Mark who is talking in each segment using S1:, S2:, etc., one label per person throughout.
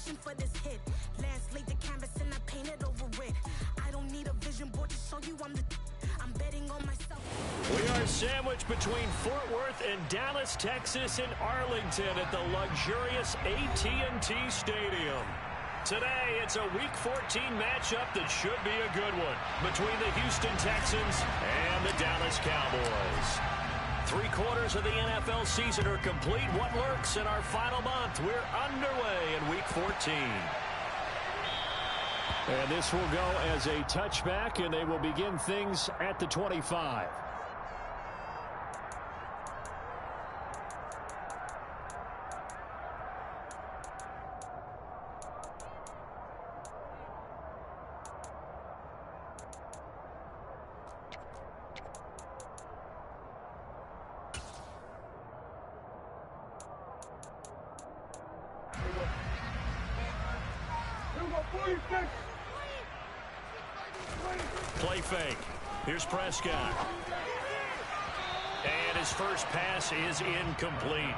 S1: wishing for this hit. Lance laid the canvas and I painted over it. I don't need a vision board to show you I'm betting on myself.
S2: We are sandwiched between Fort Worth and Dallas, Texas, and Arlington at the luxurious AT&T Stadium. Today, it's a Week 14 matchup that should be a good one between the Houston Texans and the Dallas Cowboys. 3/4 of the NFL season are complete. What lurks in our final month? We're underway in Week 14.
S3: And this will go as a touchback, and they will begin things at the 25.
S2: Play fake. Here's Prescott. And his first pass is incomplete.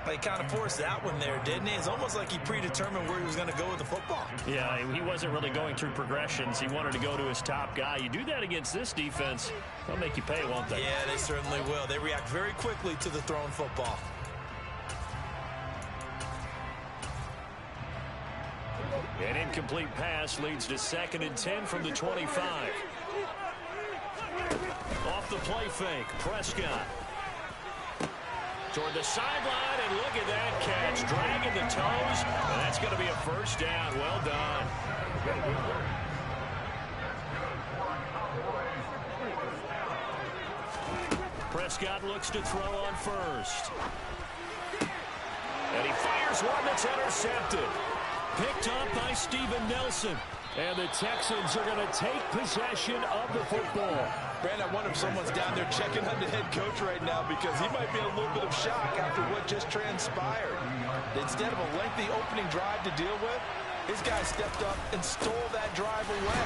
S4: He kind of forced that one there, didn't he? It's almost like he predetermined where he was going to go with the football.
S2: Yeah, he wasn't really going through progressions. He wanted to go to his top guy. You do that against this defense, they'll make you pay, won't they?
S4: Yeah, they certainly will. They react very quickly to the thrown football.
S2: An incomplete pass leads to 2nd and 10 from the 25. Off the play fake, Prescott. Toward the sideline, and look at that catch. Dragging the toes, and that's going to be a first down. Well done. Prescott looks to throw on first. And he fires one that's intercepted. Picked up by Steven Nelson.
S3: And the Texans are going to take possession of the football.
S4: Brandon, I wonder if someone's down there checking on the head coach right now because he might be in a little bit of shock after what just transpired. Instead of a lengthy opening drive to deal with, his guy stepped up and stole that drive away.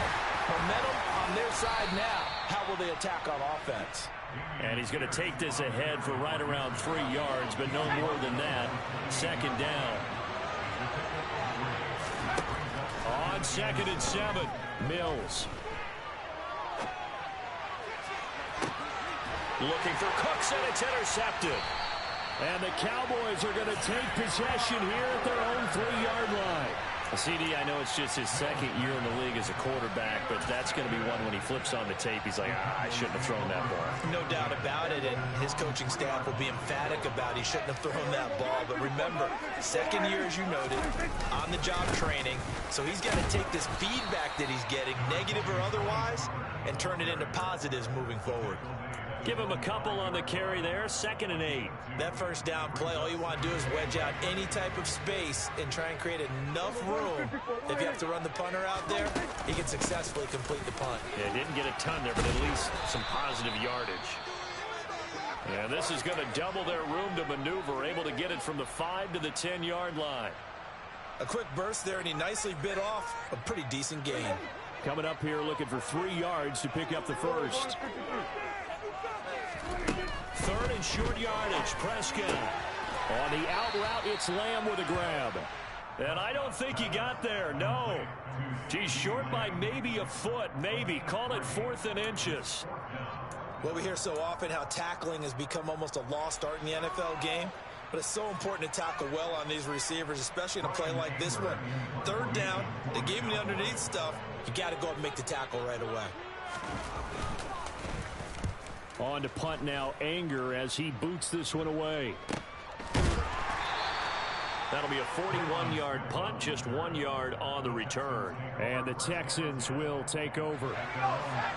S4: Momentum on their side now. How will they attack on offense?
S2: And he's going to take this ahead for right around 3 yards, but no more than that. 2nd down. On 2nd and 7, Mills. Looking for Cooks, and it's intercepted.
S3: And the Cowboys are going to take possession here at their own 3-yard line.
S2: CD, I know it's just his 2nd year in the league as a quarterback, but that's going to be one when he flips on the tape. He's like, I shouldn't have thrown that ball.
S4: No doubt about it, and his coaching staff will be emphatic about he shouldn't have thrown that ball. But remember, 2nd year, as you noted, on-the-job training. So he's got to take this feedback that he's getting, negative or otherwise, and turn it into positives moving forward.
S2: Give him a couple on the carry there. 2nd and 8.
S4: That first down play, all you want to do is wedge out any type of space and try and create enough room. If you have to run the punter out there, he can successfully complete the punt.
S2: Yeah, didn't get a ton there, but at least some positive yardage. And this is going to double their room to maneuver, able to get it from the 5 to the 10-yard line.
S4: A quick burst there, and he nicely bit off a pretty decent gain.
S3: Coming up here looking for 3 yards to pick up the first.
S2: 3rd and short yardage, Prescott.
S3: On the out route, it's Lamb with a grab.
S2: And I don't think he got there, no. He's short by maybe a foot, maybe. Call it 4th and inches.
S4: Well, we hear so often how tackling has become almost a lost art in the NFL game. But it's so important to tackle well on these receivers, especially in a play like this one. 3rd down, they gave him the underneath stuff. You got to go up and make the tackle right away.
S3: On to punt now, Anger, as he boots this one away.
S2: That'll be a 41-yard punt, just 1 yard on the return.
S3: And the Texans will take over.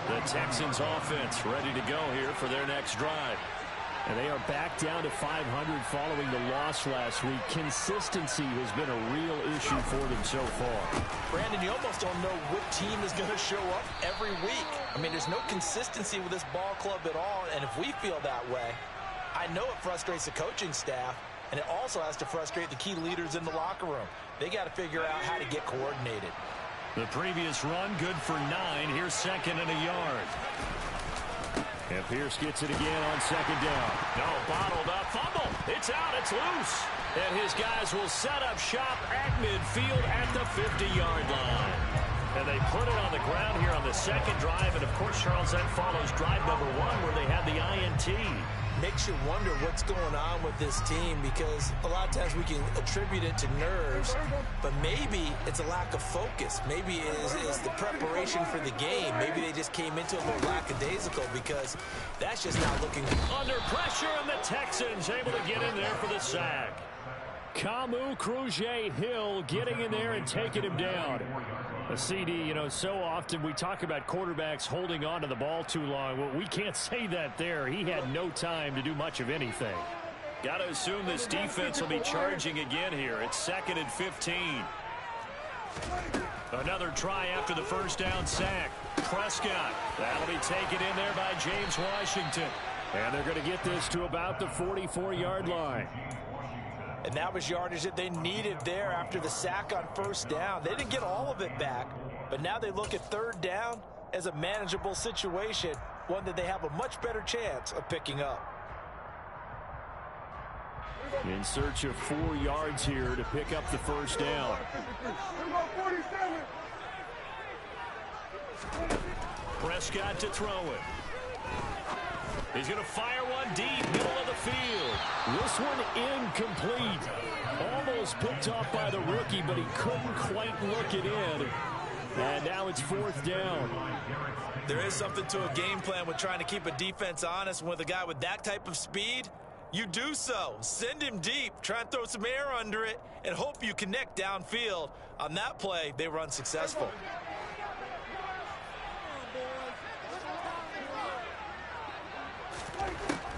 S2: The Texans offense ready to go here for their next drive.
S3: And they are back down to 500 following the loss last week. Consistency has been a real issue for them so far.
S4: Brandon, you almost don't know what team is going to show up every week. I mean, there's no consistency with this ball club at all, and if we feel that way, I know it frustrates the coaching staff, and it also has to frustrate the key leaders in the locker room. They got to figure out how to get coordinated.
S2: The previous run, good for 9. Here's 2nd and a yard.
S3: And Pierce gets it again on 2nd down.
S2: No, bottled up, fumble. It's out. It's loose. And his guys will set up shop at midfield at the 50-yard line. And they put it on the ground here on the second drive. And, of course, Charles, that follows drive number 1 where they had the INT.
S4: Makes you wonder what's going on with this team, because a lot of times we can attribute it to nerves, but maybe it's a lack of focus. Maybe it is the preparation for the game. Maybe they just came into it a little lackadaisical, because that's just not looking
S2: under pressure, and the Texans able to get in there for the sack.
S3: Camu Cruz-Hill getting in there and taking him down. A CD, you know, so often we talk about quarterbacks holding on to the ball too long. Well, we can't say that there. He had no time to do much of anything.
S2: Got to assume this defense will be charging again here. It's 2nd and 15. Another try after the first down sack. Prescott. That'll be taken in there by James Washington.
S3: And they're going to get this to about the 44-yard line.
S4: And that was yardage that they needed there after the sack on first down. They didn't get all of it back, but now they look at third down as a manageable situation, one that they have a much better chance of picking up.
S3: In search of 4 yards here to pick up the first down.
S2: Prescott to throw it. He's going to fire one deep, middle of the field.
S3: This one incomplete. Almost picked off by the rookie, but he couldn't quite look it in. And now it's 4th down.
S4: There is something to a game plan with trying to keep a defense honest. With a guy with that type of speed, you do so. Send him deep, try and throw some air under it, and hope you connect downfield. On that play, they were unsuccessful.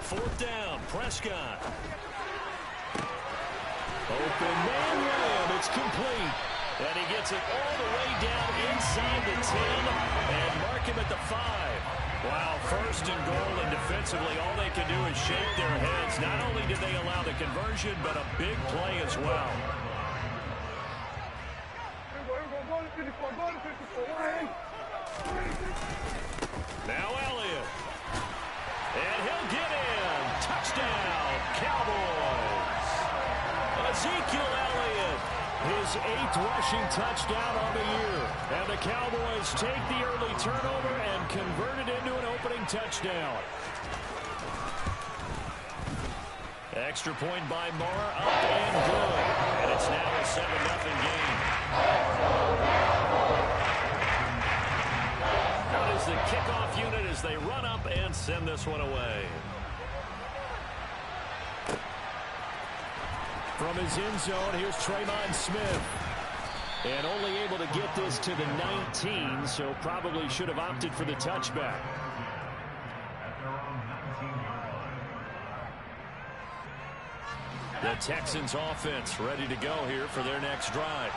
S2: Fourth down, Prescott.
S3: Open man layup, it's complete.
S2: And he gets it all the way down inside the 10 and mark him at the 5. Wow, 1st and goal, and defensively all they can do is shake their heads. Not only did they allow the conversion, but a big play as well. Now Elliott. And he'll get in. Touchdown, Cowboys. Ezekiel Elliott, his 8th rushing touchdown on the year. And the Cowboys take the early turnover and convert it into an opening touchdown. Extra point by Moore, up and good. And it's now a 7-0 game. What is the kickoff unit as they run up and send this one away?
S3: From his end zone, here's Tremon Smith. And only able to get this to the 19, so probably should have opted for the touchback.
S2: The Texans offense ready to go here for their next drive.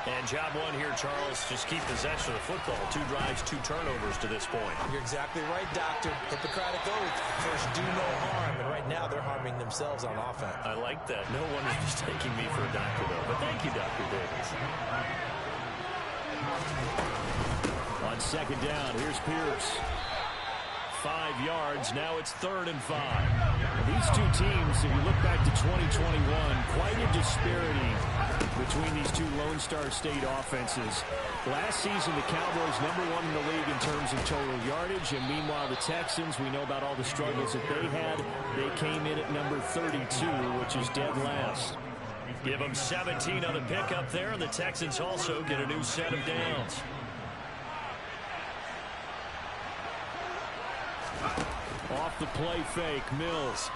S2: And job 1 here, Charles, just keep possession of the football. 2 drives, 2 turnovers to this point.
S4: You're exactly right, Doctor. Hippocratic oath. First, do no harm. And right now, they're harming themselves on offense.
S2: I like that. No wonder he's taking me for a doctor, though. But thank you, Dr. Davis.
S3: On 2nd down, here's Pierce.
S2: 5 yards. Now it's 3rd and 5.
S3: These two teams, if you look back to 2021, quite a disparity between these two Lone Star State offenses. Last season, the Cowboys #1 in the league in terms of total yardage, and meanwhile, the Texans, we know about all the struggles that they had. They came in at number 32, which is dead last.
S2: Give them 17 on the pickup there, and the Texans also get a new set of downs.
S3: Off the play fake, Mills.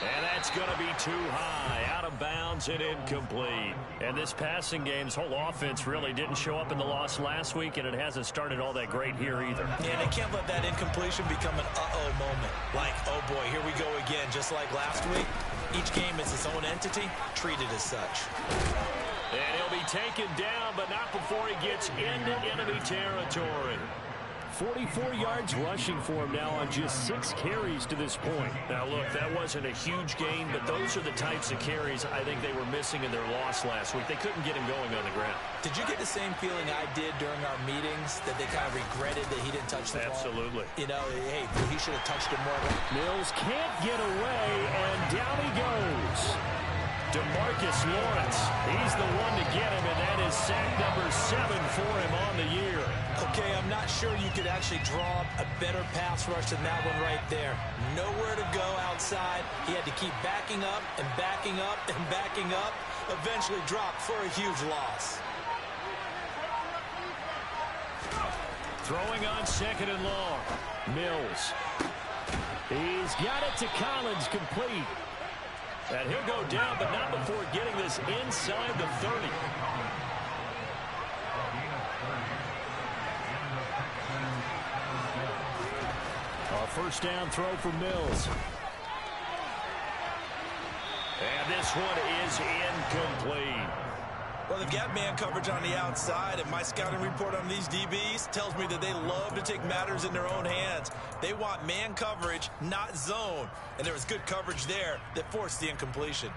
S2: And that's going to be too high, out of bounds and incomplete. And this passing game's whole offense really didn't show up in the loss last week, and it hasn't started all that great here either.
S4: And they can't let that incompletion become an uh-oh moment. Like, oh boy, here we go again, just like last week. Each game is its own entity, treated as such.
S2: And he'll be taken down, but not before he gets into enemy territory.
S3: 44 yards rushing for him now on just 6 carries to this point.
S2: Now, look, that wasn't a huge gain, but those are the types of carries I think they were missing in their loss last week. They couldn't get him going on the ground.
S4: Did you get the same feeling I did during our meetings, that they kind of regretted that he didn't touch the ball?
S2: Absolutely.
S4: You know, hey, he should have touched it more.
S3: Mills can't get away, and down he goes.
S2: DeMarcus Lawrence, he's the one to get him, and that is sack number 7 for him on the year.
S4: Okay, I'm not sure you could actually draw a better pass rush than that one right there. Nowhere to go outside. He had to keep backing up and backing up and backing up. Eventually dropped for a huge loss.
S2: Throwing on 2nd and long.
S3: Mills. He's got it to Collins, complete.
S2: And he'll go down, but not before getting this inside the 30.
S3: A first down throw for Mills.
S2: And this one is incomplete.
S4: Well, they've got man coverage on the outside, and my scouting report on these DBs tells me that they love to take matters in their own hands. They want man coverage, not zone. And there was good coverage there that forced the incompletion.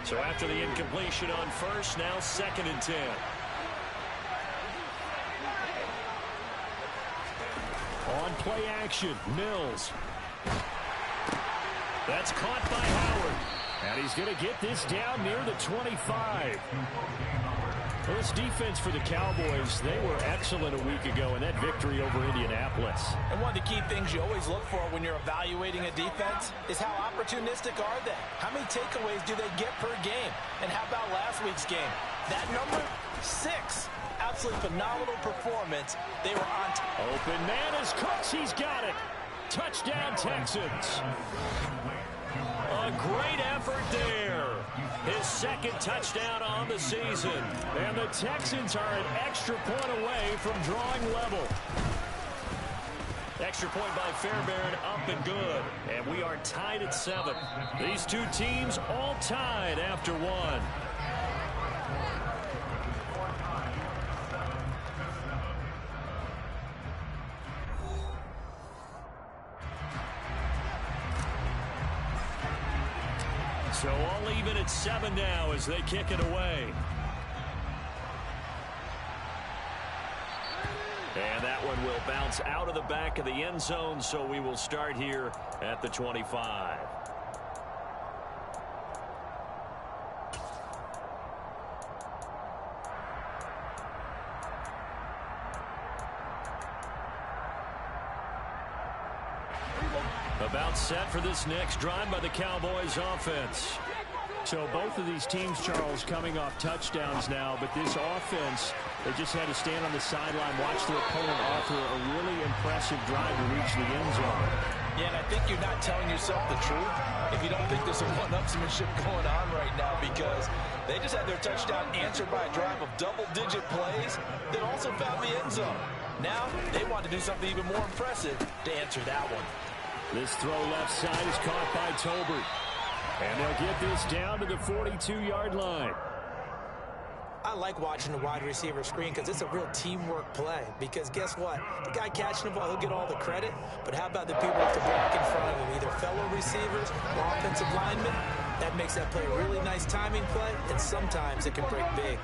S2: So after the incompletion on first, now 2nd and 10.
S3: On play action, Mills.
S2: That's caught by Howard.
S3: And he's going to get this down near the 25. Well, this defense for the Cowboys, they were excellent a week ago in that victory over Indianapolis.
S4: And one of the key things you always look for when you're evaluating a defense is how opportunistic are they? How many takeaways do they get per game? And how about last week's game? That number, 6. Absolutely phenomenal performance. They were on
S3: open man is Cooks. He's got it. Touchdown, Texans.
S2: A great effort there. His 2nd touchdown on the season.
S3: And the Texans are an extra point away from drawing level.
S2: Extra point by Fairbairn, up and good. And we are tied at 7. These two teams all tied after 1. So all even at 7 now as they kick it away. And that one will bounce out of the back of the end zone, so we will start here at the 25. About set for this next drive by the Cowboys offense.
S3: So both of these teams, Charles, coming off touchdowns now, but this offense, they just had to stand on the sideline, watch their opponent offer a really impressive drive to reach the end zone.
S4: Yeah, and I think you're not telling yourself the truth if you don't think there's some one-upsmanship going on right now, because they just had their touchdown answered by a drive of double-digit plays that also found the end zone. Now they want to do something even more impressive to answer that one.
S3: This throw left side is caught by Tolbert. And they'll get this down to the 42-yard line.
S4: I like watching the wide receiver screen because it's a real teamwork play. Because guess what? The guy catching the ball, he'll get all the credit. But how about the people with the block in front of him? Either fellow receivers or offensive linemen. That makes that play a really nice timing play. And sometimes it can break big.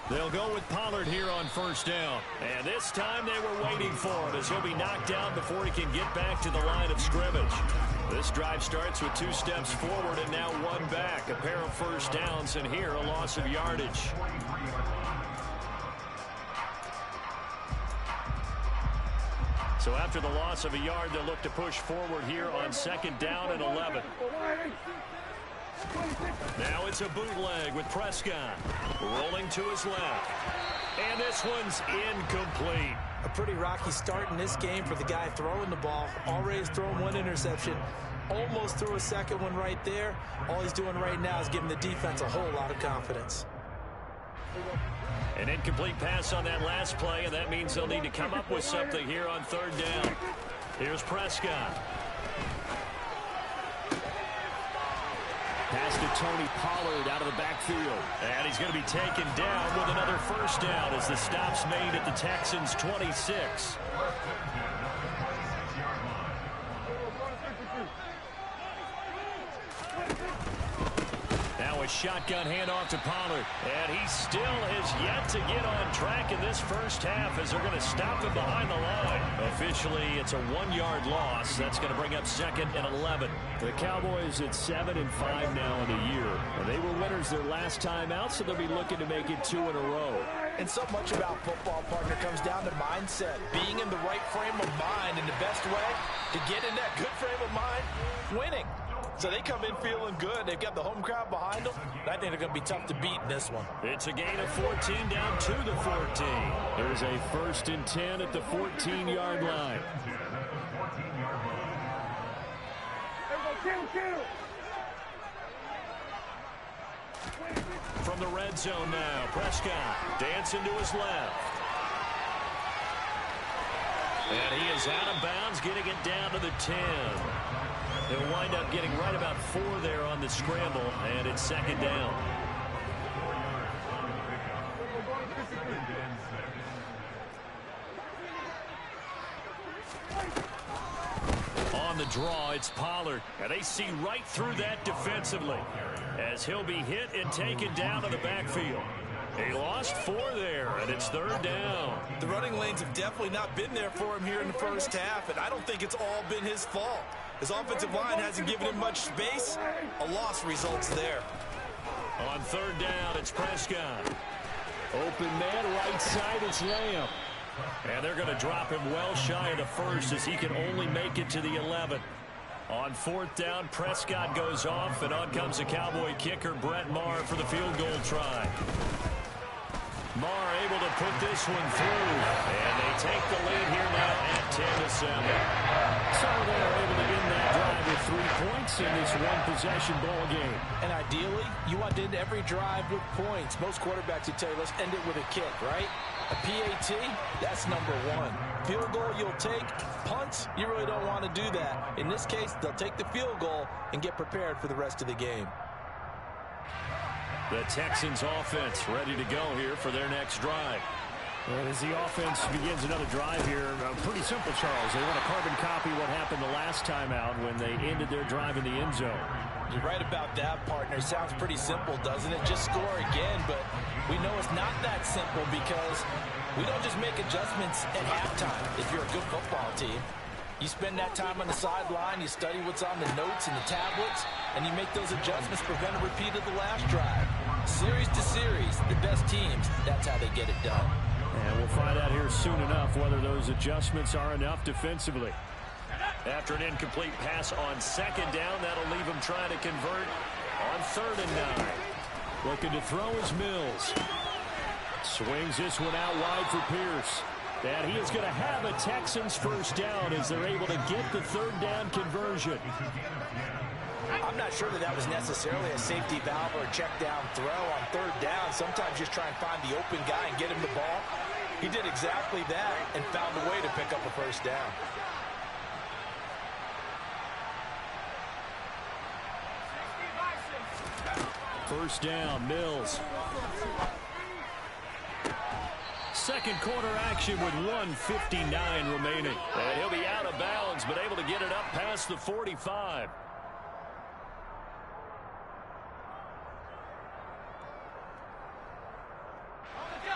S2: They'll go with Pollard here on first down. And this time they were waiting for him as he'll be knocked down before he can get back to the line of scrimmage. This drive starts with 2 steps forward and now 1 back. A pair of first downs, and here a loss of yardage. So after the loss of a yard, they'll look to push forward here on 2nd down and 11. Now it's a bootleg with Prescott rolling to his left. And this one's incomplete.
S4: A pretty rocky start in this game for the guy throwing the ball. Already has thrown 1 interception. Almost threw a 2nd one right there. All he's doing right now is giving the defense a whole lot of confidence.
S2: An incomplete pass on that last play, and that means they'll need to come up with something here on 3rd down. Here's Prescott.
S3: Pass to Tony Pollard out of the backfield.
S2: And he's going to be taken down with another first down as the stop's made at the Texans' 26. Now a shotgun handoff to Pollard. And he still has yet to get on track in this first half as they're going to stop him behind the line. Officially, it's a 1-yard loss. That's going to bring up 2nd and 11.
S3: The Cowboys at 7-5 now in the year. And they were winners their last time out, so they'll be looking to make it 2 in a row.
S4: And so much about football, partner, comes down to mindset. Being in the right frame of mind, and the best way to get in that good frame of mind, winning. So they come in feeling good. They've got the home crowd behind them. I think they're going to be tough to beat in this one.
S2: It's a gain of 14 down to the 14.
S3: There's a 1st and 10 at the 14-yard line.
S2: From the red zone now, Prescott dancing to his left. And he is out of bounds, getting it down to the 10. He'll wind up getting right about 4 there on the scramble, and it's 2nd down. On the draw, it's Pollard, and they see right through that defensively as he'll be hit and taken down to the backfield. He lost 4 there, and it's 3rd down.
S4: The running lanes have definitely not been there for him here in the first half, and I don't think it's all been his fault. His offensive line hasn't given him much space. A loss results there.
S2: On 3rd down, it's Prescott.
S3: Open man, right side, it's Lamb.
S2: And they're going to drop him well shy of the 1st as he can only make it to the 11. On 4th down, Prescott goes off, and on comes the Cowboy kicker, Brett Maher, for the field goal try. Maher able to put this one through, and they take the lead here now at 10-7.
S3: So they are able to end that drive with 3 points in this one-possession ball game.
S4: And ideally, you want to end every drive with points. Most quarterbacks would tell you, let's end it with a kick, right? A PAT, that's number 1. Field goal you'll take. Punts, you really don't want to do that. In this case, they'll take the field goal and get prepared for the rest of the game.
S2: The Texans offense ready to go here for their next drive.
S3: And as the offense begins another drive here, pretty simple, Charles. They want to carbon copy what happened the last time out when they ended their drive in the end zone.
S4: You're right about that, partner. Sounds pretty simple, doesn't it? Just score again, but we know it's not that simple because we don't just make adjustments at halftime if you're a good football team. You spend that time on the sideline, you study what's on the notes and the tablets, and you make those adjustments, prevent a repeat of the last drive. Series to series, the best teams, that's how they get it done.
S3: And we'll find out here soon enough whether those adjustments are enough defensively.
S2: After an incomplete pass on 2nd down, that'll leave him trying to convert on 3rd and 9.
S3: Looking to throw is Mills. Swings this one out wide for Pierce. And he is going to have a Texans first down as they're able to get the 3rd down conversion.
S4: I'm not sure that was necessarily a safety valve or a check down throw on 3rd down. Sometimes just try and find the open guy and get him the ball. He did exactly that and found a way to pick up a first down.
S3: First down, Mills.
S2: Second quarter action with 1:59 remaining. And he'll be out of bounds, but able to get it up past the 45.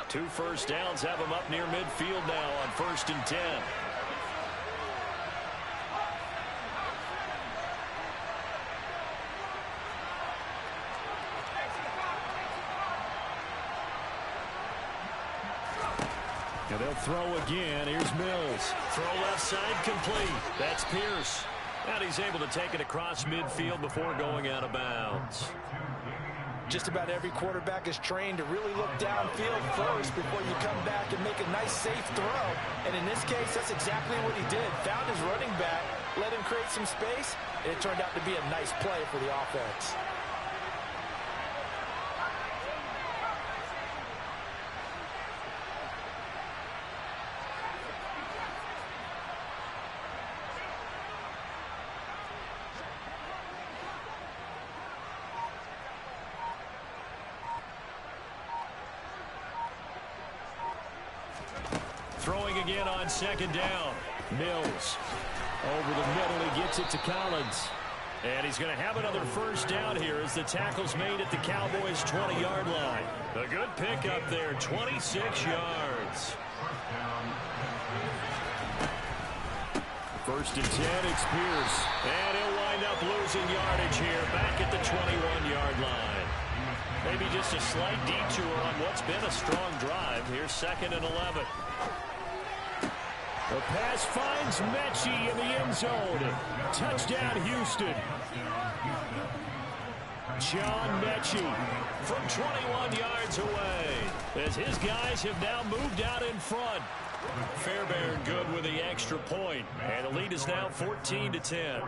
S2: Two first downs have him up near midfield now on 1st and 10.
S3: And they'll throw again. Here's Mills.
S2: Throw left side complete. That's Pierce. And he's able to take it across midfield before going out of bounds.
S4: Just about every quarterback is trained to really look downfield first before you come back and make a nice, safe throw. And in this case, that's exactly what he did. Found his running back, let him create some space, and it turned out to be a nice play for the offense.
S2: throwing again on second down.
S3: Mills over the middle. He gets it to Collins.
S2: And he's going to have another first down here as the tackle's made at the Cowboys' 20-yard line. A good pickup there, 26 yards.
S3: First and 10, it's Pierce.
S2: And he'll wind up losing yardage here back at the 21-yard line. Maybe just a slight detour on what's been a strong drive. Here's 2nd and 11.
S3: The pass finds Mechie in the end zone. Touchdown, Houston. John Mechie
S2: from 21 yards away as his guys have now moved out in front. Fairbairn good with the extra point, and the lead is now 14-10.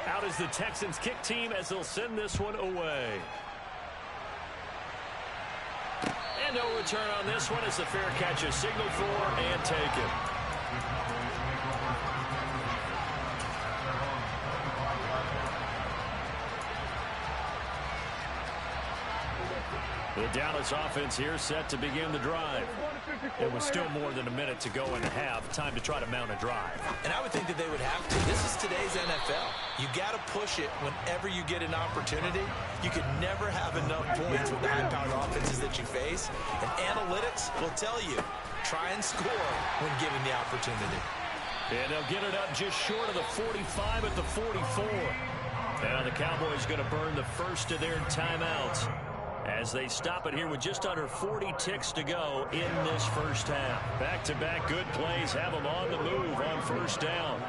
S2: Out is the Texans kick team as they'll send this one away. And no return on this one as the fair catch is signaled for and taken. The Dallas offense here set to begin the drive. It was still more than a minute to go in the half. Time to try to mount a drive.
S4: And I would think that they would have to. This is today's NFL. You got to push it whenever you get an opportunity. You could never have enough points with the high-powered offenses that you face. And analytics will tell you, try and score when given the opportunity.
S2: And they'll get it up just short of the 45 at the 44. Now the Cowboys going to burn the first of their timeouts as they stop it here with just under 40 ticks to go in this first half. Back-to-back good plays have them on the move on first down.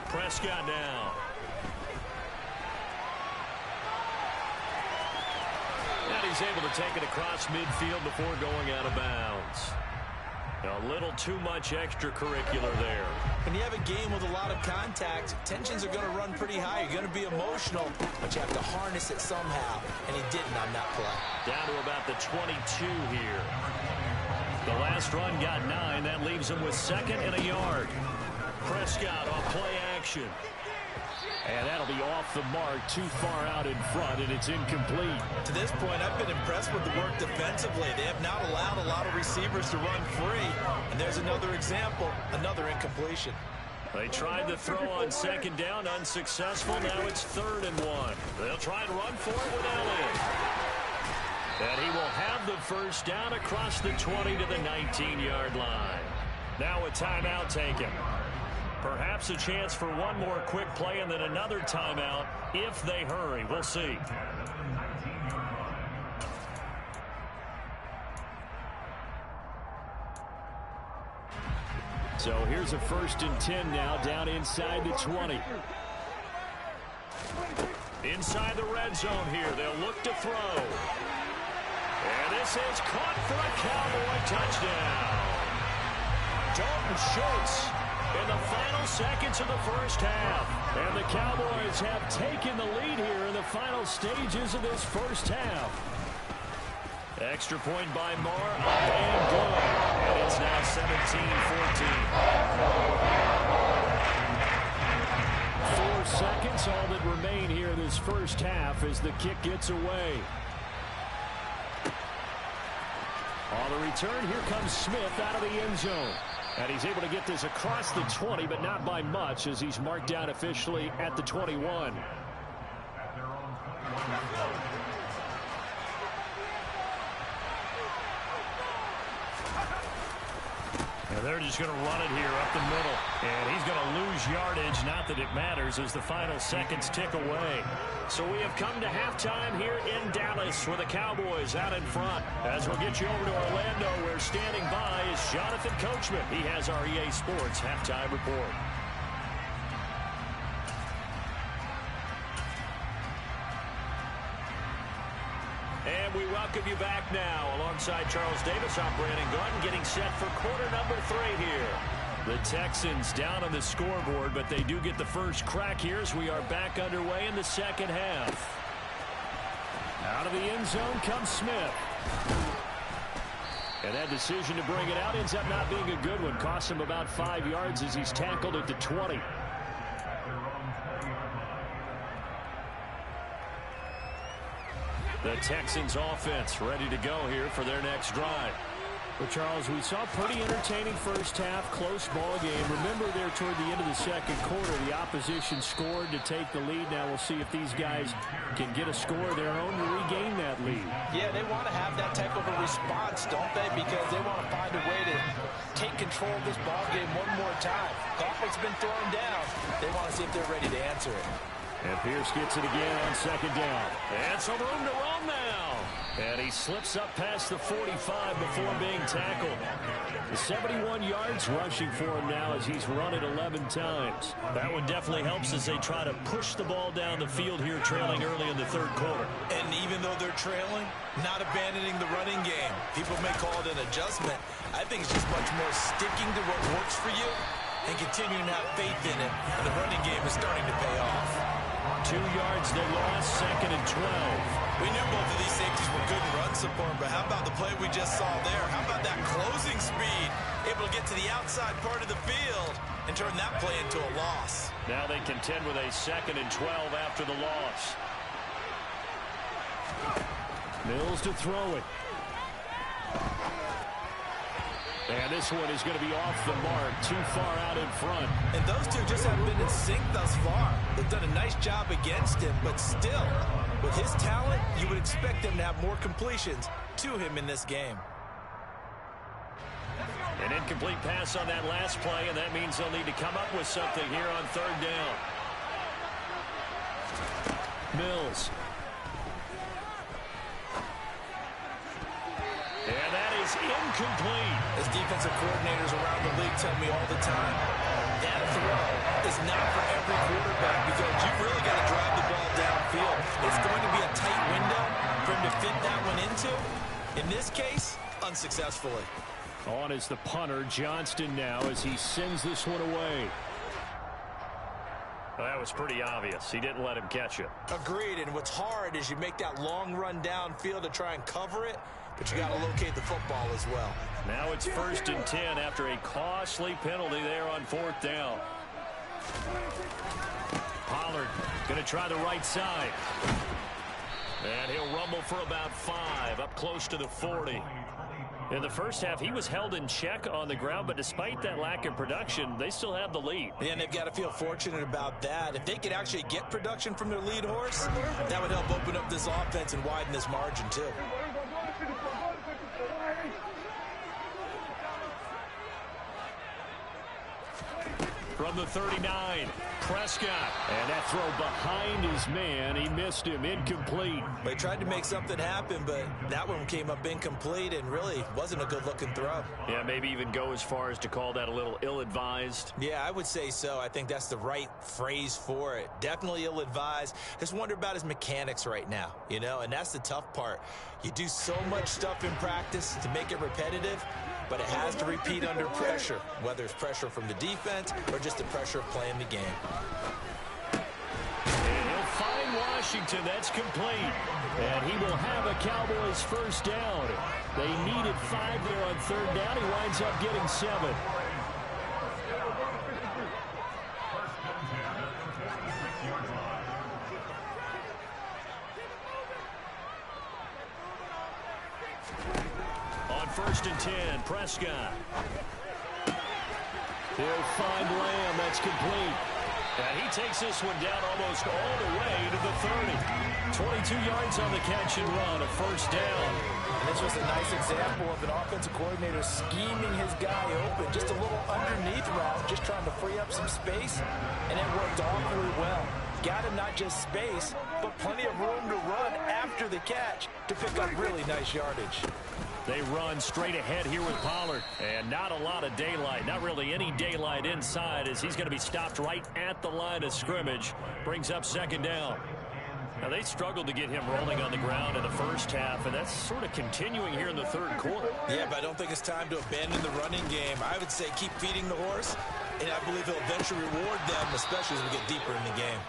S2: Prescott now. And he's able to take it across midfield before going out of bounds. A little too much extracurricular there.
S4: When you have a game with a lot of contact, tensions are going to run pretty high. You're going to be emotional, but you have to harness it somehow, and he didn't on that play.
S2: Down to about the 22 here. The last run got 9. That leaves him with 2nd and a yard. Prescott on play action.
S3: And that'll be off the mark, too far out in front, and it's incomplete.
S4: To this point, I've been impressed with the work defensively. They have not allowed a lot of receivers to run free. And there's another example, another incompletion.
S2: They tried to throw on 2nd down, unsuccessful. Now it's 3rd and 1. They'll try and run for it with Elliott. And he will have the first down across the 20 to the 19-yard line. Now a timeout taken. Perhaps a chance for one more quick play and then another timeout if they hurry. We'll see.
S3: So here's a 1st and 10 now down inside the 20.
S2: Inside the red zone here. They'll look to throw. And this is caught for a Cowboy touchdown. Dalton Schultz in the final seconds of the first half. And the Cowboys have taken the lead here in the final stages of this first half. Extra point by Moore, up and good. And it's now 17-14.
S3: 4 seconds, all that remain here this first half as the kick gets away. On the return, here comes Smith out of the end zone. And he's able to get this across the 20, but not by much as he's marked down officially at the 21.
S2: And they're just going to run it here up the middle. And he's going to lose yardage. Not that it matters as the final seconds tick away. So we have come to halftime here in Dallas with the Cowboys out in front. As we'll get you over to Orlando, where standing by is Jonathan Coachman. He has our EA Sports halftime report. And we welcome you back now. Alongside Charles Davis, I'm Brandon Gunn, getting set for quarter number 3 here. The Texans down on the scoreboard, but they do get the first crack here as we are back underway in the second half. Out of the end zone comes Smith.
S3: And that decision to bring it out ends up not being a good one. Costs him about 5 yards as he's tackled at the 20. The Texans offense ready to go here for their next drive.
S5: Well, Charles, we saw a pretty entertaining first half, close ball game. Remember there toward the end of the second quarter, the opposition scored to take the lead. Now we'll see if these guys can get a score of their own to regain that lead.
S4: Yeah, they want to have that type of a response, don't they? Because they want to find a way to take control of this ball game one more time. Gauntlet's been thrown down. They want to see if they're ready to answer it.
S3: And Pierce gets it again on second down. And some room to run now. And he slips up past the 45 before being tackled. The 71 yards rushing for him now as he's run it 11 times.
S2: That one definitely helps as they try to push the ball down the field here, trailing early in the third quarter.
S4: And even though they're trailing, not abandoning the running game. People may call it an adjustment. I think it's just much more sticking to what works for you and continuing to have faith in it. And the running game is starting to pay off.
S3: 2 yards they lost, second and 12.
S4: We knew both of these safeties were good in run support, but how about the play we just saw there? How about that closing speed? Able to get to the outside part of the field and turn that play into a loss.
S2: Now they contend with a second and 12 after the loss.
S3: Mills to throw it. And this one is going to be off the mark, too far out in front.
S4: And those two just haven't been in sync thus far. They've done a nice job against him, but still, with his talent, you would expect them to have more completions to him in this game.
S2: An incomplete pass on that last play, and that means they'll need to come up with something here on third down.
S3: Mills.
S2: And that is incomplete.
S4: As defensive coordinators around the league tell me all the time, that throw is not for every quarterback because you've really got to drive the ball downfield. It's going to be a tight window for him to fit that one into. In this case, unsuccessfully.
S3: On is the punter, Johnston now, as he sends this one away.
S2: Well, that was pretty obvious. He didn't let him catch it.
S4: Agreed, and what's hard is you make that long run downfield to try and cover it, but you got to locate the football as well.
S2: Now it's 1st and 10 after a costly penalty there on 4th down.
S3: Pollard going to try the right side.
S2: And he'll rumble for about 5, up close to the 40. In the first half, he was held in check on the ground, but despite that lack of production, they still have the lead.
S4: And they've got to feel fortunate about that. If they could actually get production from their lead horse, that would help open up this offense and widen this margin, too.
S2: From the 39, Prescott.
S3: And that throw behind his man. He missed him. Incomplete.
S4: They tried to make something happen, but that one came up incomplete and really wasn't a good-looking throw.
S2: Yeah, maybe even go as far as to call that a little ill-advised.
S4: Yeah, I would say so. I think that's the right phrase for it. Definitely ill-advised. Just wonder about his mechanics right now, you know, and that's the tough part. You do so much stuff in practice to make it repetitive, but it has to repeat under pressure, whether it's pressure from the defense or just the pressure of playing the game.
S3: And he'll find Washington. That's complete. And he will have a Cowboys first down. They needed 5 there on third down. He winds up getting 7.
S2: On 1st and 10, Prescott.
S3: He'll find Lamb. That's complete.
S2: And he takes this one down almost all the way to the 30. 22 yards on the catch and run, a first down.
S4: And this was a nice example of an offensive coordinator scheming his guy open. Just a little underneath route, just trying to free up some space, and it worked awfully well. Got him not just space, but plenty of room to run after the catch to pick up really nice yardage.
S2: They run straight ahead here with Pollard. And not a lot of daylight. Not really any daylight inside as he's going to be stopped right at the line of scrimmage. Brings up second down. Now, they struggled to get him rolling on the ground in the first half, and that's sort of continuing here in the third quarter.
S4: Yeah, but I don't think it's time to abandon the running game. I would say keep feeding the horse, and I believe he'll eventually reward them, especially as we get deeper in the game.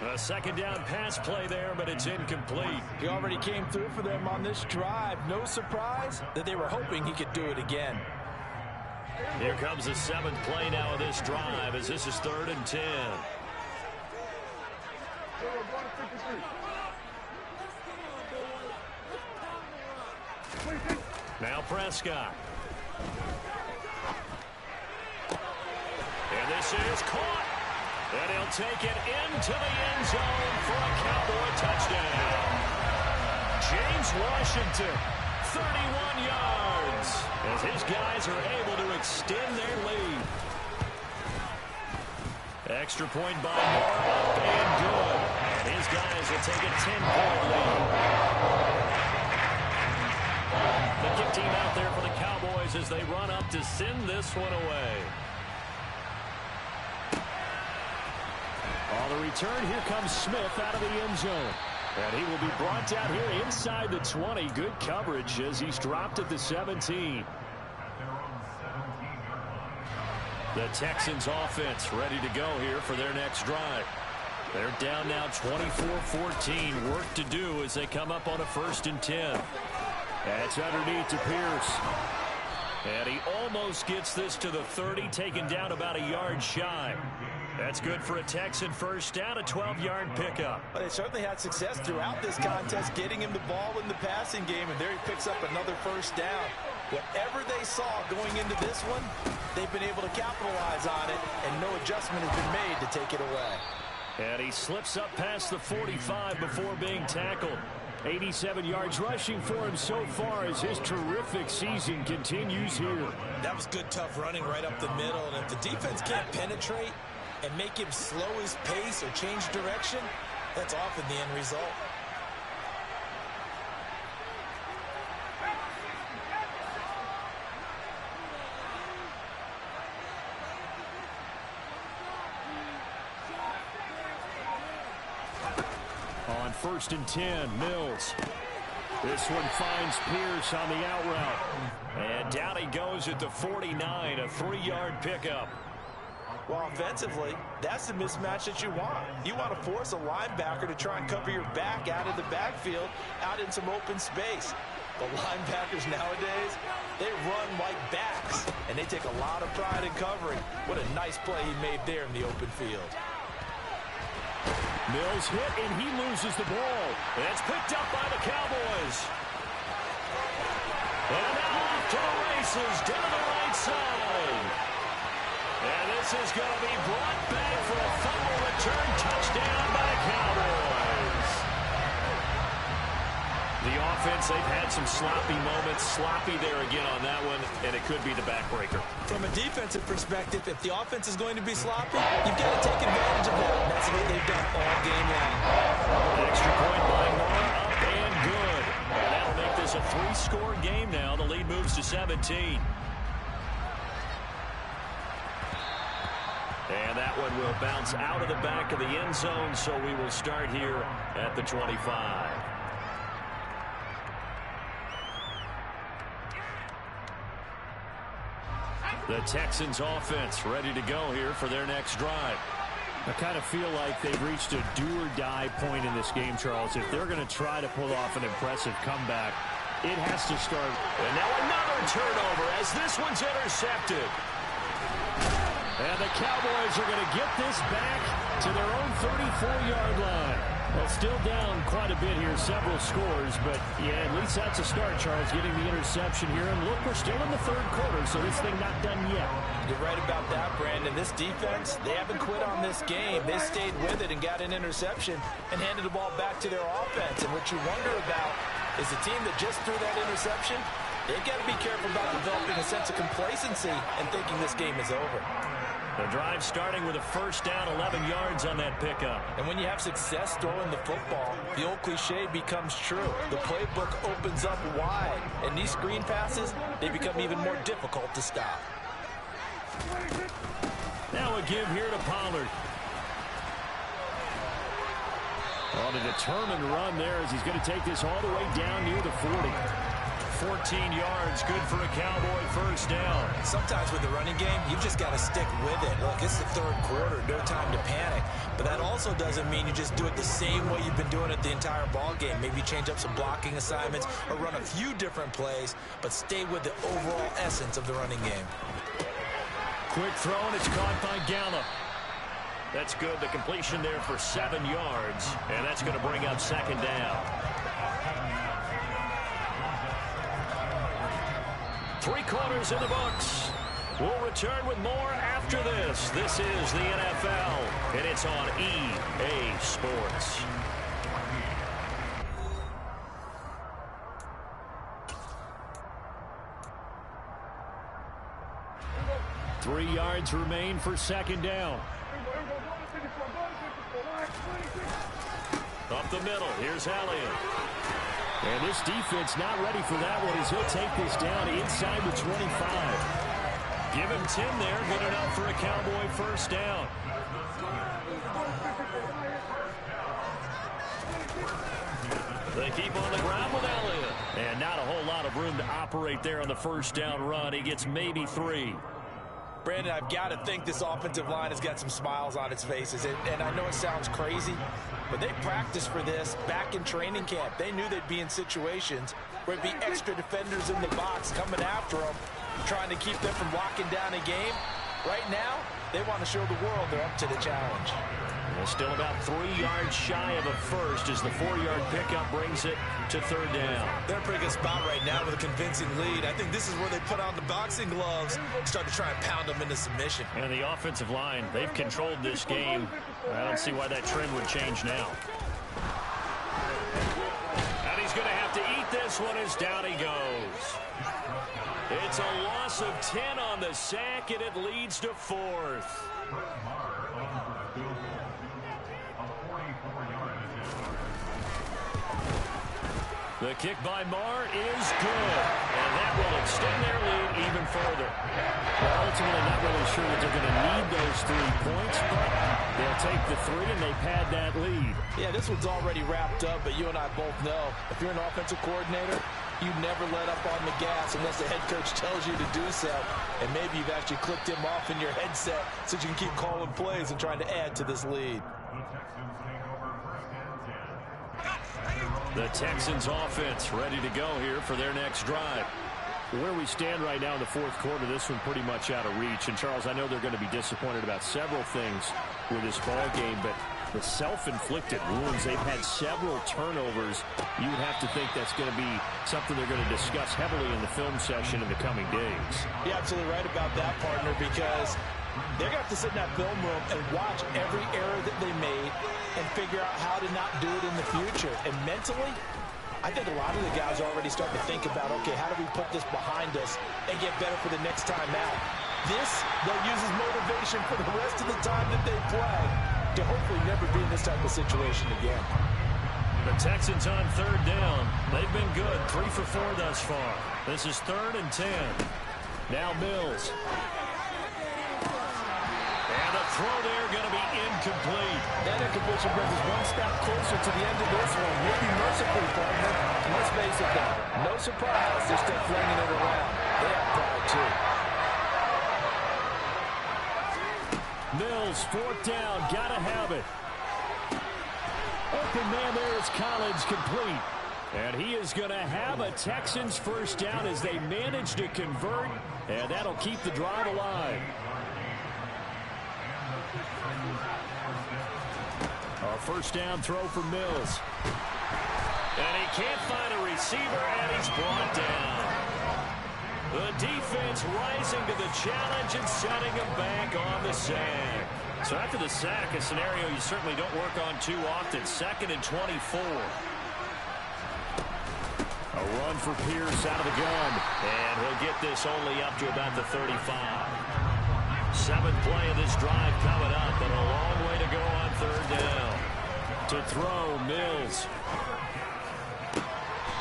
S2: A second down pass play there, but it's incomplete.
S4: He already came through for them on this drive. No surprise that they were hoping he could do it again.
S2: Here comes the 7th play now of this drive as this is 3rd and 10. Now Prescott. And this is caught. And he'll take it into the end zone for a Cowboy touchdown. James Washington, 31 yards, as his guys are able to extend their lead. Extra point by Moore, up and good. And his guys will take a 10-point lead. The kick team out there for the Cowboys as they run up to send this one away.
S5: On the return, here comes Smith out of the end zone. And he will be brought down here inside the 20. Good coverage as he's dropped at the 17. The Texans offense ready to go here for their next drive. They're down now 24-14. Work to do as they come up on a 1st and 10. That's underneath to Pierce. And he almost gets this to the 30, taken down about a yard shy. That's good for a Texan first down, a 12-yard pickup.
S4: Well, they certainly had success throughout this contest, getting him the ball in the passing game, and there he picks up another first down. Whatever they saw going into this one, they've been able to capitalize on it, and no adjustment has been made to take it away.
S5: And he slips up past the 45 before being tackled. 87 yards rushing for him so far as his terrific season continues here.
S6: That was good, tough running right up the middle, and if the defense can't penetrate and make him slow his pace or change direction, that's often the end result.
S5: On 1st and 10, Mills. This one finds Pierce on the out route.
S2: And down he goes at the 49, a 3-yard pickup.
S4: Well, offensively, that's the mismatch that you want. You want to force a linebacker to try and cover your back out of the backfield, out in some open space. The linebackers nowadays, they run like backs, and they take a lot of pride in covering. What a nice play he made there in the open field.
S5: Mills hit, and he loses the ball.
S2: It's picked up by the Cowboys. And now off to the races, down the right side. And this is going to be brought back for a fumble return touchdown by the Cowboys. The offense, they've had some sloppy moments. Sloppy there again on that one, and it could be the backbreaker.
S6: From a defensive perspective, if the offense is going to be sloppy, you've got to take advantage of that. That's what they've done all game long.
S2: Extra point by Moore, up and good. And that'll make this a 3-score game now. The lead moves to 17. And that one will bounce out of the back of the end zone, so we will start here at the 25. The Texans offense ready to go here for their next drive.
S5: I kind of feel like they've reached a do-or-die point in this game, Charles. If they're going to try to pull off an impressive comeback, it has to start.
S2: And now another turnover as this one's intercepted.
S5: And the Cowboys are going to get this back to their own 34-yard line. Well, still down quite a bit here, several scores, but yeah, at least that's a start, Charles, getting the interception here. And look, we're still in the 3rd quarter, so this thing not done yet.
S4: You're right about that, Brandon. This defense, they haven't quit on this game. They stayed with it and got an interception and handed the ball back to their offense. And what you wonder about is the team that just threw that interception, they've got to be careful about developing a sense of complacency and thinking this game is over.
S2: The drive starting with a first down, 11 yards on that pickup.
S4: And when you have success throwing the football, the old cliche becomes true. The playbook opens up wide, and these screen passes, they become even more difficult to stop.
S5: Now a give here to Pollard. On a determined run there as he's going to take this all the way down near the 40.
S2: 14 yards, good for a Cowboy first down.
S6: Sometimes with the running game, you've just got to stick with it. Look, it's the third quarter, no time to panic. But that also doesn't mean you just do it the same way you've been doing it the entire ball game. Maybe change up some blocking assignments or run a few different plays, but stay with the overall essence of the running game.
S2: Quick throw, and it's caught by Gallup. That's good. The completion there for 7 yards, and that's going to bring up second down. 3 quarters in the books. We'll return with more after this. This is the NFL, and it's on EA Sports. Three yards remain for second down. Up the middle, here's Elliott.
S5: And this defense not ready for that one as he'll take this down inside the 25.
S2: Give him 10 there, good enough for a Cowboy first down. They keep on the ground with Elliott. And not a whole lot of room to operate there on the first down run. He gets maybe 3.
S6: Brandon, I've got to think this offensive line has got some smiles on its faces. And I know it sounds crazy, but they practiced for this back in training camp. They knew they'd be in situations where it'd be extra defenders in the box coming after them, trying to keep them from locking down a game. Right now, they want to show the world they're up to the challenge.
S2: Well, still about 3 yards shy of a first as the 4-yard pickup brings it to third down.
S6: They're in a pretty good spot right now with a convincing lead. I think this is where they put on the boxing gloves and start to try and pound them into submission.
S2: And the offensive line, they've controlled this game. I don't see why that trend would change now. And he's going to have to eat this one as down he goes. It's a loss of 10 on the sack, and it leads to 4th. The kick by Marr is good, and that will extend their lead even further.
S5: Well, ultimately, not really sure that they're going to need those 3 points, but they'll take the 3 and they pad that lead.
S6: Yeah, this one's already wrapped up, but you and I both know if you're an offensive coordinator, you never let up on the gas unless the head coach tells you to do so. And maybe you've actually clicked him off in your headset so you can keep calling plays and trying to add to this lead.
S2: The Texans offense ready to go here for their next drive.
S5: Where we stand right now in the fourth quarter, this one pretty much out of reach. And, Charles, I know they're going to be disappointed about several things with this ball game, but the self-inflicted wounds, they've had several turnovers. You would have to think that's going to be something they're going to discuss heavily in the film session in the coming days.
S6: You're absolutely right about that, partner, because they're going to have to sit in that film room and watch every error that they made and figure out how to not do it in the future. And mentally, I think a lot of the guys are already starting to think about, okay, how do we put this behind us and get better for the next time out? This, they'll use as motivation for the rest of the time that they play to hopefully never be in this type of situation again.
S2: The Texans on third down. They've been good, 3 for 4 thus far. This is 3rd and 10. Now Mills. And the throw there going to be incomplete.
S6: That incompletion brings us one step closer to the end of this one. Maybe mercifully, partner. And let's face it, though, no surprise they're still flinging it around. They have pride, too.
S5: Mills, 4th down, gotta have it. Open man there is Collins, complete.
S2: And he is going to have a Texans first down as they manage to convert, and that'll keep the drive alive.
S5: A first down throw for Mills.
S2: And he can't find a receiver, and he's brought down. The defense rising to the challenge and setting him back on the sack. So after the sack, a scenario you certainly don't work on too often. 2nd and 24.
S5: A run for Pierce out of the gun.
S2: And he'll get this only up to about the 35. 7th play of this drive coming up, but a long way to go on third down.
S5: To throw, Mills.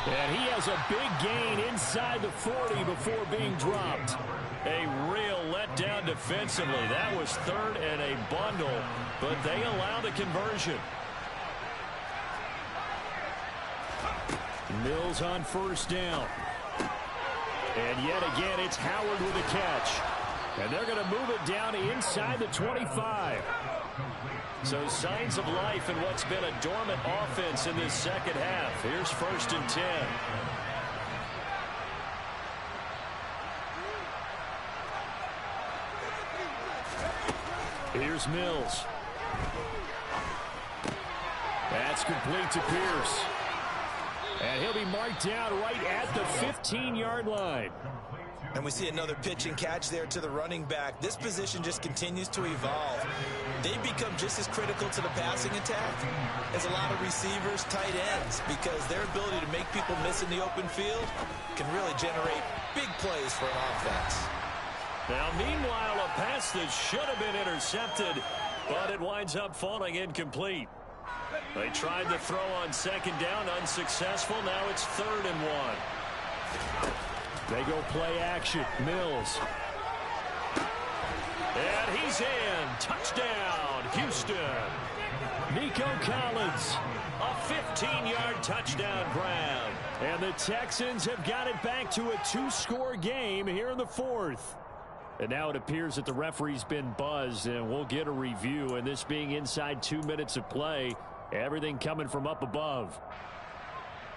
S5: And he has a big gain inside the 40 before being dropped.
S2: A real letdown defensively. That was 3rd and a bundle, but they allow the conversion.
S5: Mills on first down.
S3: And yet again, it's Howard with a catch. And they're going to move it down inside the 25.
S2: So signs of life in what's been a dormant offense in this second half. Here's 1st and 10.
S3: Here's Mills. That's complete to Pierce. And he'll be marked down right at the 15-yard line.
S6: And we see another pitch and catch there to the running back. This position just continues to evolve. They become just as critical to the passing attack as a lot of receivers, tight ends, because their ability to make people miss in the open field can really generate big plays for an offense.
S2: Now, meanwhile, a pass that should have been intercepted, but it winds up falling incomplete. They tried to throw on 2nd down, unsuccessful. Now it's 3rd and 1.
S3: They go play action. Mills.
S2: And he's in. Touchdown, Houston.
S3: Nico Collins.
S2: A 15-yard touchdown grab.
S3: And the Texans have got it back to a 2-score game here in the 4th. And now it appears that the referee's been buzzed, and we'll get a review. And this being inside 2 minutes of play, everything coming from up above.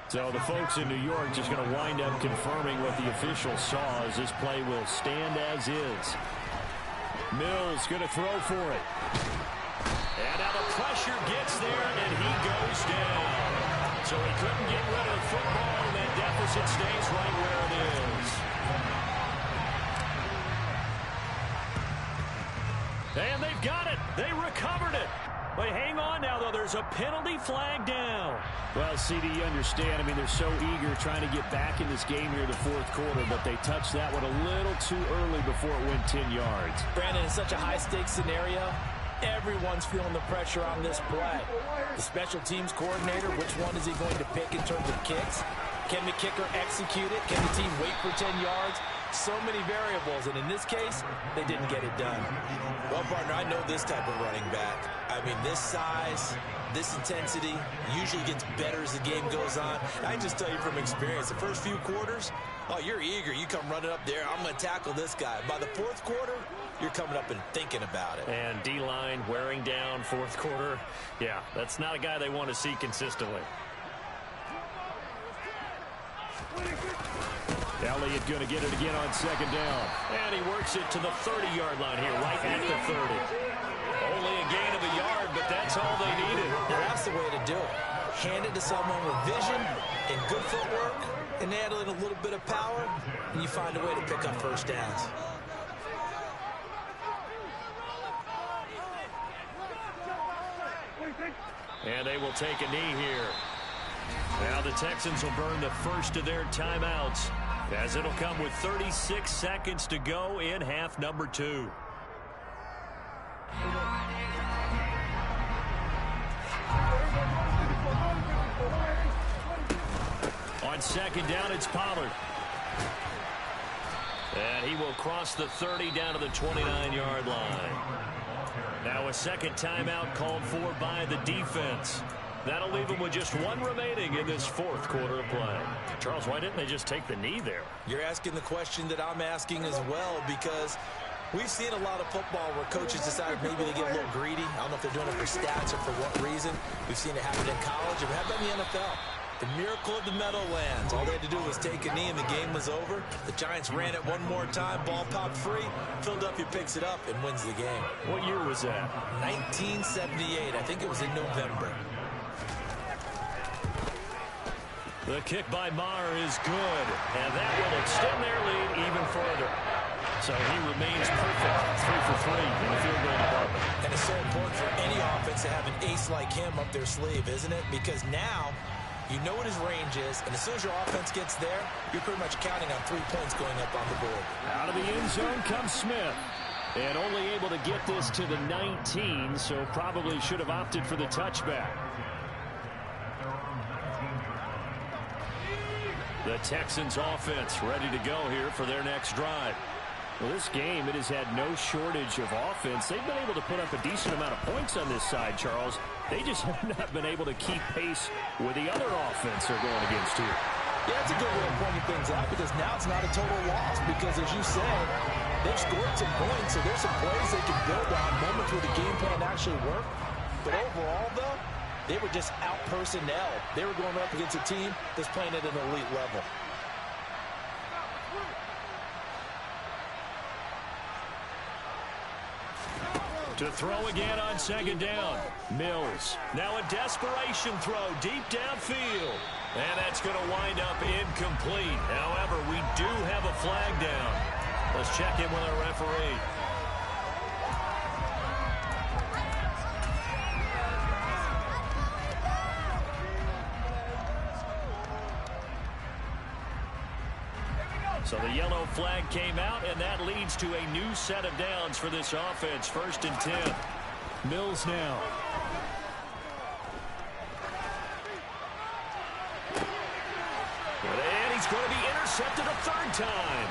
S3: So the folks in New York just going to wind up confirming what the official saw, as this play will stand as is. Mills going to throw for it.
S2: And now the pressure gets there, and he goes down. So he couldn't get rid of the football, and that deficit stays right where it is. And they've got it. They recovered it. They hang on now, though. There's a penalty flag down.
S3: Well, CD, you understand. I mean, they're so eager trying to get back in this game here in the 4th quarter, but they touched that one a little too early before it went 10 yards.
S6: Brandon, in such a high-stakes scenario, everyone's feeling the pressure on this play. The special teams coordinator, which one is he going to pick in terms of kicks? Can the kicker execute it? Can the team wait for 10 yards? So many variables, and in this case, they didn't get it done. Well, partner, I know this type of running back. I mean, this size, this intensity usually gets better as the game goes on. I can just tell you from experience, the first few quarters, oh, you're eager. You come running up there, I'm going to tackle this guy. By the 4th quarter, you're coming up and thinking about it.
S2: And D-line wearing down 4th quarter. Yeah, that's not a guy they want to see consistently.
S3: Elliott going to get it again on 2nd down.
S2: And he works it to the 30-yard line here, right at the 30. Only a gain of a yard, but that's all they needed.
S6: Yeah, that's the way to do it. Hand it to someone with vision and good footwork, and add in a little bit of power, and you find a way to pick up 1st downs.
S2: And they will take a knee here. Now the Texans will burn the first of their timeouts, as it'll come with 36 seconds to go in half number 2. On 2nd down, it's Pollard. And he will cross the 30 down to the 29-yard line. Now a 2nd timeout called for by the defense. That'll leave them with just 1 remaining in this 4th quarter of play. Charles, why didn't they just take the knee there?
S6: You're asking the question that I'm asking as well, because we've seen a lot of football where coaches decide maybe they get a little greedy. I don't know if they're doing it for stats or for what reason. We've seen it happen in college, and how about in the NFL? The miracle of the Meadowlands. All they had to do was take a knee, and the game was over. The Giants ran it one more time. Ball popped free. Philadelphia picks it up and wins the game.
S2: What year was that?
S6: 1978. I think it was in November.
S2: The kick by Maher is good, and that will extend their lead even further. So he remains perfect, 3 for 3 in the field goal department.
S6: And it's so important for any offense to have an ace like him up their sleeve, isn't it? Because now you know what his range is, and as soon as your offense gets there, you're pretty much counting on 3 points going up on the board.
S3: Out of the end zone comes Smith. And only able to get this to the 19, so probably should have opted for the touchback.
S2: The Texans offense ready to go here for their next drive.
S3: Well, this game, it has had no shortage of offense. They've been able to put up a decent amount of points on this side, Charles. They just have not been able to keep pace with the other offense they're going against here.
S6: Yeah, that's a good way of pointing things out because now it's not a total loss because, as you said, they've scored some points, so there's some plays they can build on, moments where the game plan actually worked. But overall, though, they were just out-personnel. They were going up against a team that's playing at an elite level.
S2: To throw again on second down. Mills. Now a desperation throw deep downfield. And that's going to wind up incomplete. However, we do have a flag down. Let's check in with our referee. So the yellow flag came out, and that leads to a new set of downs for this offense. 1st and 10.
S5: Mills now.
S2: And he's going to be intercepted a 3rd time.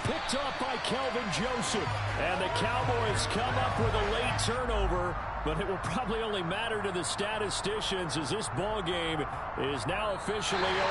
S5: Picked up by Kelvin Joseph.
S2: And the Cowboys come up with a late turnover, but it will probably only matter to the statisticians as this ball game is now officially over.